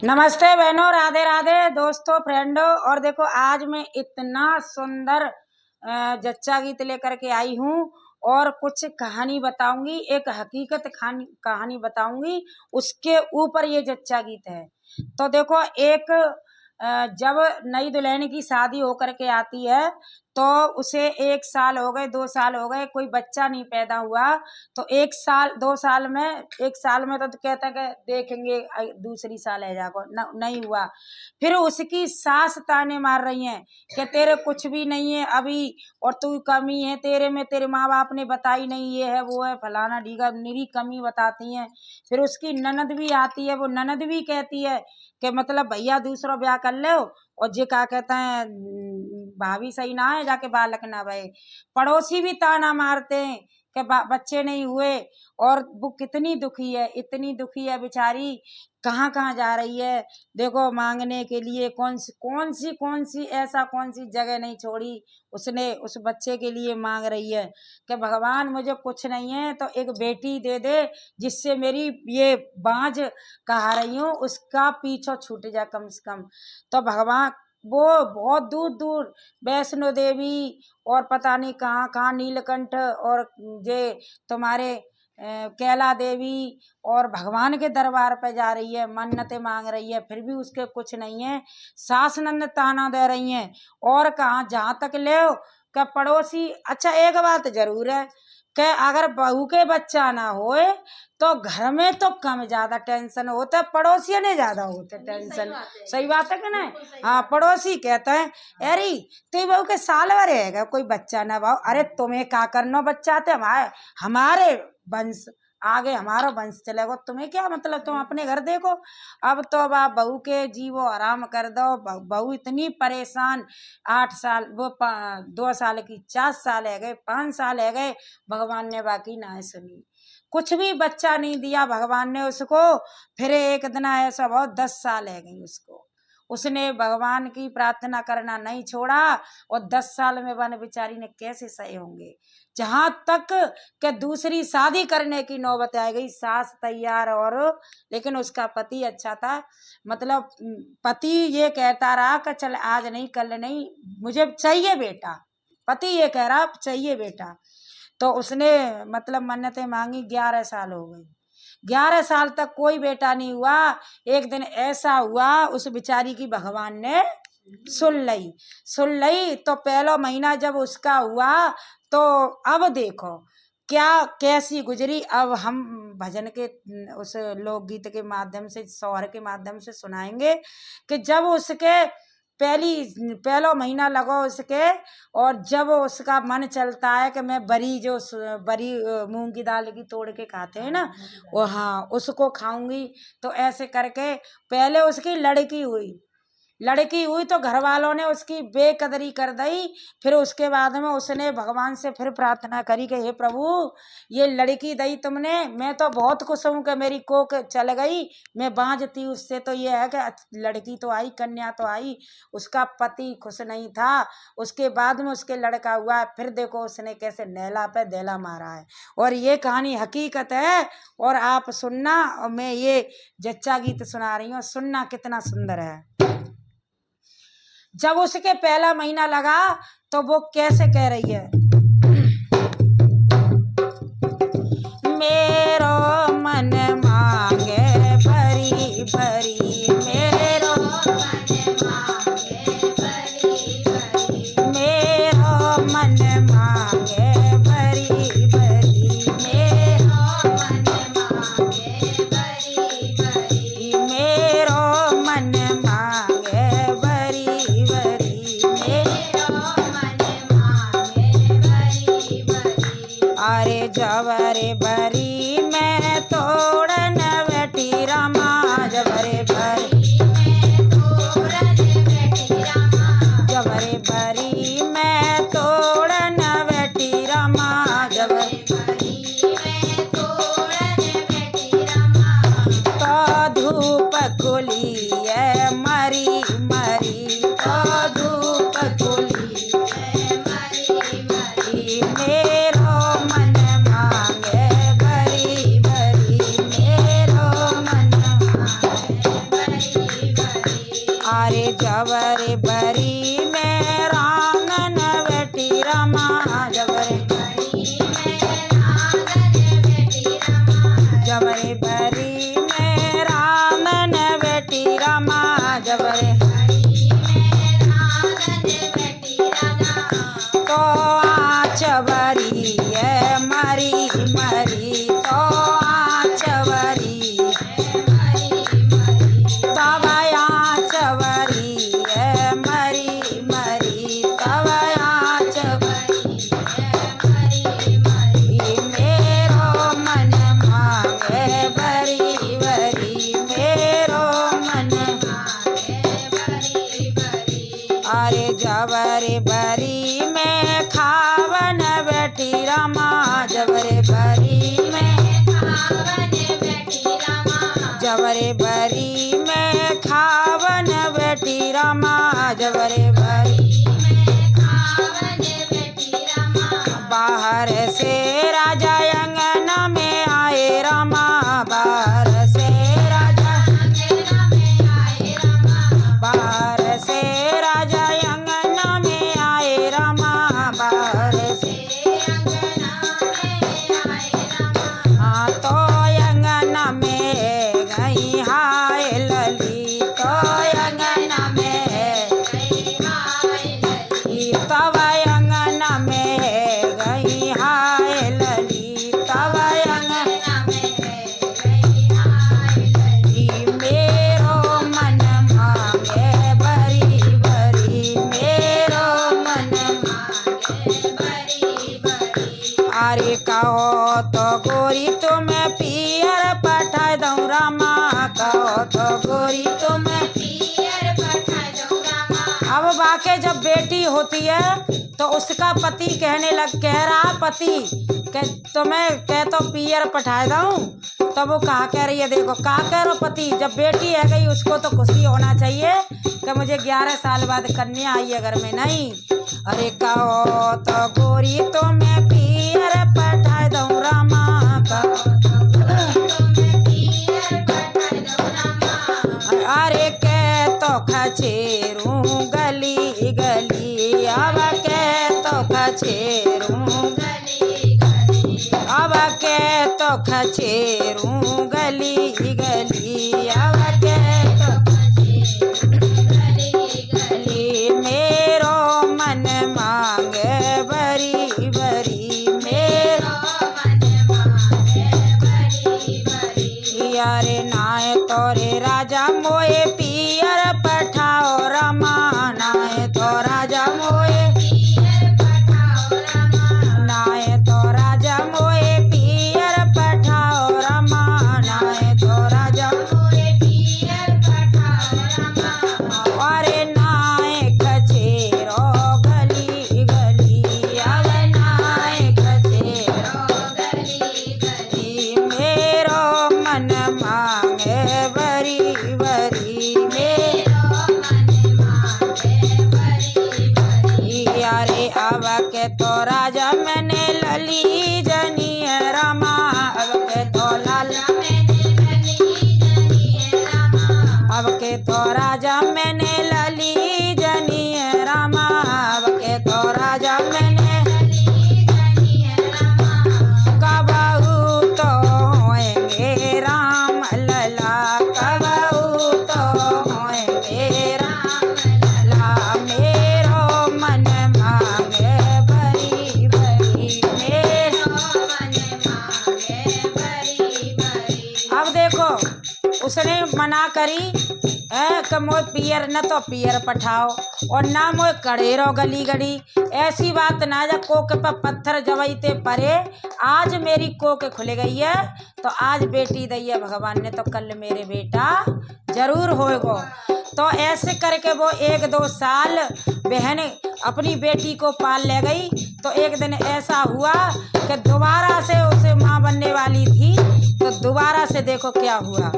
नमस्ते बहनों, राधे राधे दोस्तों, फ्रेंडों। और देखो आज मैं इतना सुंदर जच्चा गीत लेकर के आई हूँ और कुछ कहानी बताऊंगी, एक हकीकत कहानी बताऊंगी, उसके ऊपर ये जच्चा गीत है। तो देखो एक जब नई दुल्हन की शादी होकर के आती है तो उसे 1 साल हो गए, 2 साल हो गए, कोई बच्चा नहीं पैदा हुआ। तो 1 साल 2 साल में, 1 साल में तो कहता है कि देखेंगे दूसरी साल है जाको नहीं हुआ। फिर उसकी सास ताने मार रही हैं कि तेरे कुछ भी नहीं है अभी, और तू कमी है तेरे में, तेरे माँ बाप ने बताई नहीं, ये है वो है फलाना ढीगा, निरी कमी बताती हैं। फिर उसकी ननद भी आती है, वो ननद भी कहती है कि मतलब भैया दूसरा ब्याह कर लो, और जे क्या कहते हैं भाभी सही ना है जाके बालक ना भय। पड़ोसी भी ताना मारते हैं कि बच्चे नहीं हुए, और वो कितनी दुखी है, इतनी दुखी है बेचारी, कहाँ कहाँ जा रही है देखो मांगने के लिए। कौन सी ऐसा कौन सी जगह नहीं छोड़ी उसने उस बच्चे के लिए मांग रही है कि भगवान मुझे कुछ नहीं है तो एक बेटी दे दे जिससे मेरी ये बांझ कहा रही हूँ उसका पीछा छूट जाए कम से कम। तो भगवान वो बहुत दूर दूर वैष्णो देवी और पता नहीं कहाँ कहाँ नीलकंठ और जे तुम्हारे कैला देवी और भगवान के दरबार पे जा रही है, मन्नतें मांग रही है, फिर भी उसके कुछ नहीं है। सास नंद ताना दे रही हैं और कहाँ जहाँ तक ले क्या पड़ोसी। अच्छा एक बात जरूर है कि अगर बहू के बच्चा ना होए तो घर में तो कम ज्यादा टेंशन होता है, पड़ोसी ने ज्यादा होते टेंशन। सही बात है कि नहीं? हाँ, पड़ोसी कहता है अरे तो बहू के साल भर रहेगा कोई बच्चा ना भाव, अरे तुम्हें क्या करना बच्चा थे, हमारे वंश आगे हमारा वंश चलेगा, तुम्हें क्या मतलब, तुम अपने घर देखो। अब तो अब आप बहू के जीवो आराम कर दो। बहू इतनी परेशान, 8 साल वो 2 साल की 4 साल है गए, 5 साल है गए, भगवान ने बाकी ना सुनी, कुछ भी बच्चा नहीं दिया भगवान ने उसको। फिर एक दिन ऐसा बहुत 10 साल है गई उसको, उसने भगवान की प्रार्थना करना नहीं छोड़ा, और 10 साल में वन बेचारी ने कैसे सहे होंगे, जहां तक कि दूसरी शादी करने की नौबत आ गई। सास तैयार और लेकिन उसका पति अच्छा था, मतलब पति ये कहता रहा कि चल आज नहीं कल नहीं मुझे चाहिए बेटा, पति ये कह रहा चाहिए बेटा। तो उसने मतलब मन्नतें मांगी, 11 साल हो गए, 11 साल तक कोई बेटा नहीं हुआ। एक दिन ऐसा हुआ उस बेचारी की भगवान ने सुन लई। तो पहला महीना जब उसका हुआ तो अब देखो क्या कैसी गुजरी। अब हम भजन के उस लोकगीत के माध्यम से, सौर के माध्यम से सुनाएंगे कि जब उसके पहला महीना लगा उसके, और जब उसका मन चलता है कि मैं बरी मूंग की दाल की तोड़ के खाते हैं ना वो, हाँ उसको खाऊंगी। तो ऐसे करके पहले उसकी लड़की हुई तो घर वालों ने उसकी बेकदरी कर दी। फिर उसके बाद में उसने भगवान से फिर प्रार्थना करी कि हे प्रभु ये लड़की दी तुमने, मैं तो बहुत खुश हूँ कि मेरी कोख चल गई, मैं बांझ थी उससे, तो ये है कि लड़की तो आई, कन्या तो आई। उसका पति खुश नहीं था। उसके बाद में उसके लड़का हुआ, फिर देखो उसने कैसे नैला पे देला मारा है। और ये कहानी हकीकत है, और आप सुनना, और मैं ये जच्चा गीत सुना रही हूँ, सुनना कितना सुंदर है। जब उसके पहला महीना लगा तो वो कैसे कह रही है, मेरो मन मांगे भरी भरी, मेरो मन मांगे भरी भरी, मेरो मन मांगे भरी भरी, मेरो मन मांगे भरी भरी, मेरो मन मांगे भरी भरी, मेरो मन मांगे भरी भरी। अरे जवरे भरी मैं तोड़न बैठी रामा, जवरे भरी मैं तोड़न बैठी रामा, जवरे भरी मैं तोड़न बैठी रामा, जवरे भरी मैं तोड़न बैठी रामा। तो धूप खुली है मरी मरी, तो धूप खुली है मरी मरी, मेरो मन मांगे भरी भरी, मेरो मन मांगे भरी अरे जबरे बरी में रांगन बेटी रमा, जबरे जबरे बरी में रांगन बेटी रमा, जबरे तो आँच बरी है मरी मरी, तो आँच बरी तब आँच बरी है मरी मरी, तब आँच मेरो मन मांगे बरी बरी, मेरो मन अरे जबरे बरी में खावन बेटी रमा, जबरे बरी में जबरे बरी में खावन बेटी रमा, जबरे बरी बाहर से राजा अंगना में आए रमा, बाहर से राजा बाहर से राजा अंगना में आए रमा, बाहर से हाँ तो अंगना में गई हाय लली, तो अंगना में तब अंगना में गई हाय लली, तब अंगना मेरो मन मांगे बरी बरी, मेरो मन अरे कहो तो गोरी तुम्हें पियर पठा दूँ रमा, कहो तो गोरी तुम्हें अब वाकई जब बेटी होती है तो उसका पति कहने लग कह रहा पति तुम्हें कह तो पियर पठा दूँ, तो वो कहा कह रही है देखो कहा कह रहा पति जब बेटी है गई उसको तो खुशी होना चाहिए कि मुझे 11 साल बाद कन्या आई अगर मैं नहीं। अरे कहो तो गोरी तुम्हें पियर पठा दूँ रमा, अरे कह तो खचेरू गली गली, अब कह तो खचेरू अब कह तो खचेरू गली गली, अब कह तो गली मेरो मन मांगे बरी बरी, मेरो अरे नाय तोरे राजा मोए पियर पठाओ रमा, नाय तो राजा मोए नाय तो राजा मोए पियर पठाओ रमा, नाय तो राजा अरे नाय खचेरो गली गली, अब नाय खचेरो गली मेरो मन मांगे बरी बरी, मेरो अरे अब के तो राजा मैंने लली जनी है रमा, अब के तो लाला अब के तो राजा मैंने लली जनी है रमा, अब के तो राजा मैंने कबहू तो होएंगे राम लला, कबहू तो होएंगे राम लला, मेरो मन मांगे बरी बरी, मेरो मन मांगे बरी बरी। अब देखो उसने मना करी कि मोए पियर न तो पियर पठाओ और ना मोए कड़ेरो गली गड़ी, ऐसी बात ना जा कोक पर पत्थर जवैते परे, आज मेरी कोक खुल गई है तो आज बेटी दी है भगवान ने तो कल मेरे बेटा जरूर होएगो। तो ऐसे करके वो 1-2 साल बहन अपनी बेटी को पाल ले गई। तो एक दिन ऐसा हुआ कि दोबारा से उसे माँ बनने वाली थी, तो दोबारा से देखो क्या हुआ।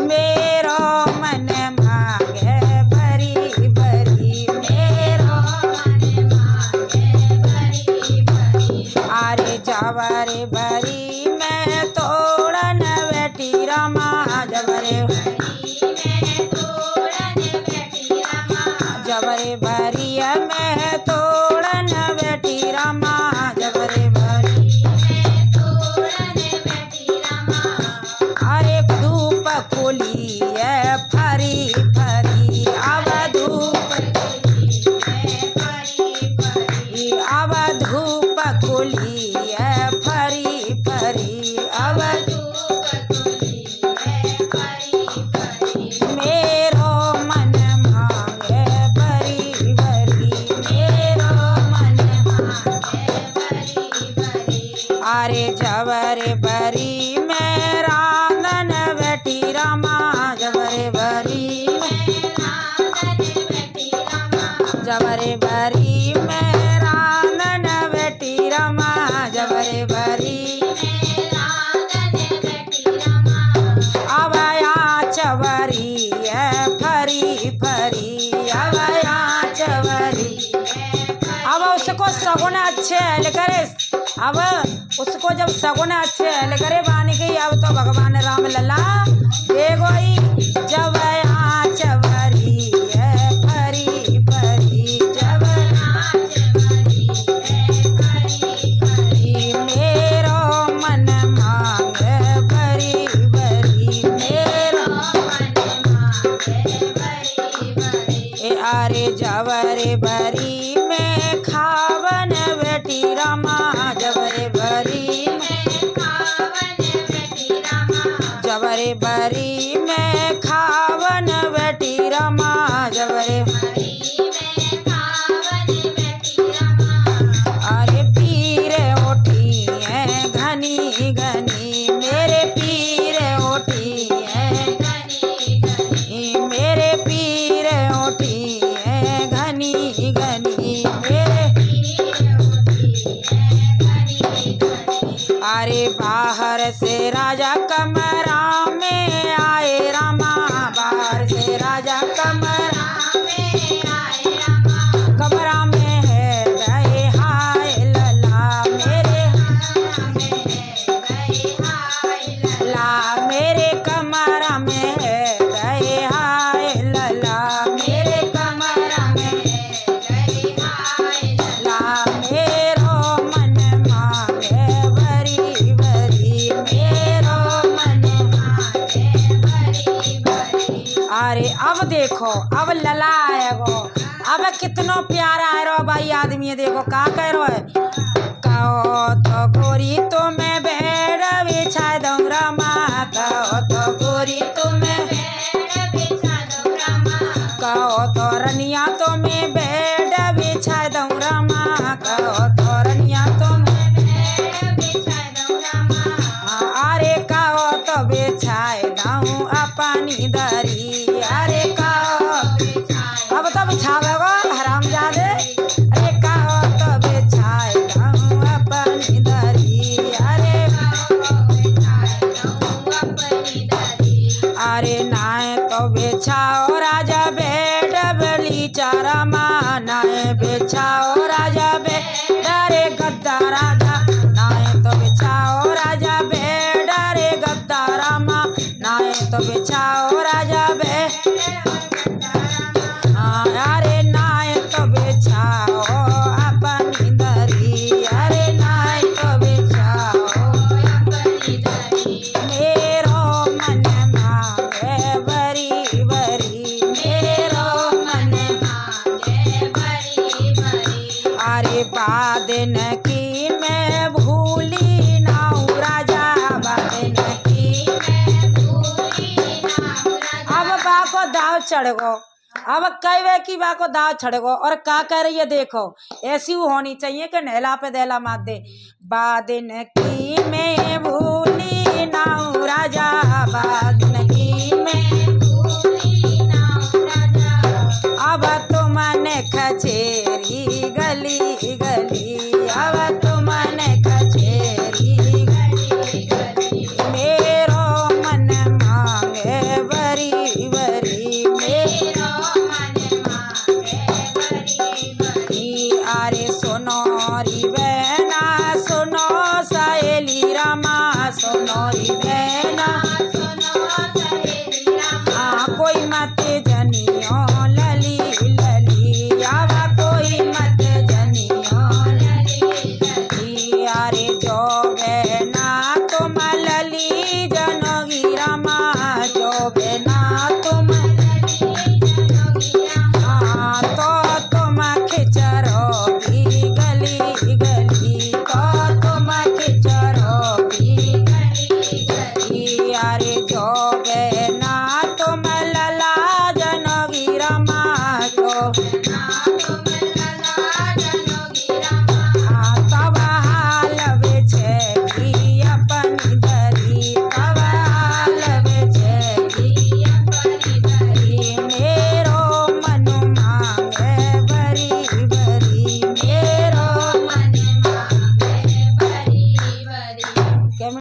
मेरो मन मांगे बरी बरी, मेरो मन मांगे बरी बरी, अरे जबरे बरी मैं तोड़न बेटी रमा, जबरे बरी मैं तोड़न बेटी अच्छे हल करे। अब उसको जब सगुन अच्छे हल करे बानी के, अब तो भगवान राम लला देखो ही जब आँच भरी है परी परी, जब आँच भरी है परी परी, मेरो मन मांगे भरी भरी, मेरो मन मांगे भरी भरी। अरे जबरे भरी में खावन बेटी रमा, जबरे भरी में खावन बेटी रमा, जबरे भरी में खावन बेटी रमा, जबरे भरी में खावन बेटी रमा। अरे पीर उठी है घनी घनी, मेरे पीर उठी है घनी घनी, मेरे पीर उठी है घनी घनी, मेरे अरे बाहर से राजा कमरा में आए रामा, बाहर से राजा कमरा में आए रामा, कमरा में है गए हाय लला, मेरे कमरा में है गए हाय लला, मेरे कमरा में है गए हाय लला, मेरे कमरा में है गए हाय लला, मेरो मन मांगे भरी भरी, मेरो मन मांगे भरी भरी। अरे अब देखो अब लला आएगो, अब कितनो प्यारा है रो भाई आदमी, देखो का कह रो है। कहो तो गोरी तुम्हें भेड़ बिछा दूं रमा, कहो तो गोरी तुम्हें भेड़ बिछा दूं रमा, कहो तो रनिया तुम्हें भेड़ बिछा दूं रमा, कहो तो रनिया तुम्हें भेड़ बिछा दूं रमा। अरे कहो तो बिछाए दूं अपनी दरी, अरे कहो अब तो बिछावेगो हरामजादे, अरे कहो तो बिछाए दूं अपनी दरी, अरे अरे नाय तो बिछाओ राजा बेड बली चारमा, नाय बिछाओ राजा बेड रे गद्दा राजा, नाय तो बिछाओ राजा बेड रे गद्दा रामा, नाय तो बिछाओ राजा बेड, अरे नाय तो बिछाओ अपनी दरी, अरे नाय तो बिछाओ अपनी दरी, मेरो मन मांगे भरी भरी, मेरो मन मांगे भरी भरी। अरे बादन की मैं भूली नाऊ राजा, बादन की मैं भूली नाऊ राजा। अब बाको दाव चढ़ गो, अब कई वे की बा को दाव छड़गो और का कर रही है देखो, ऐसी होनी चाहिए कि नहला पे दहला मार दे। बादन की मैं भूली नाऊ राजा, बादन की मैं भूली नाऊ राजा, अब तुमन खचेरी गली गली, अब तुमन खचेरी गली गली, मेरो मन मांगे भरी भरी, मेरो अरे सुनो री बहना सुनो सहेली रामा, सुनो री बहना सुनो सहेली रामा, कोई मत जनियो लली लली, आवा कोई मत जनियो लली लली, अरे जो बहना तुम लली जनोगी रामा, जो बहना तुम अरे जो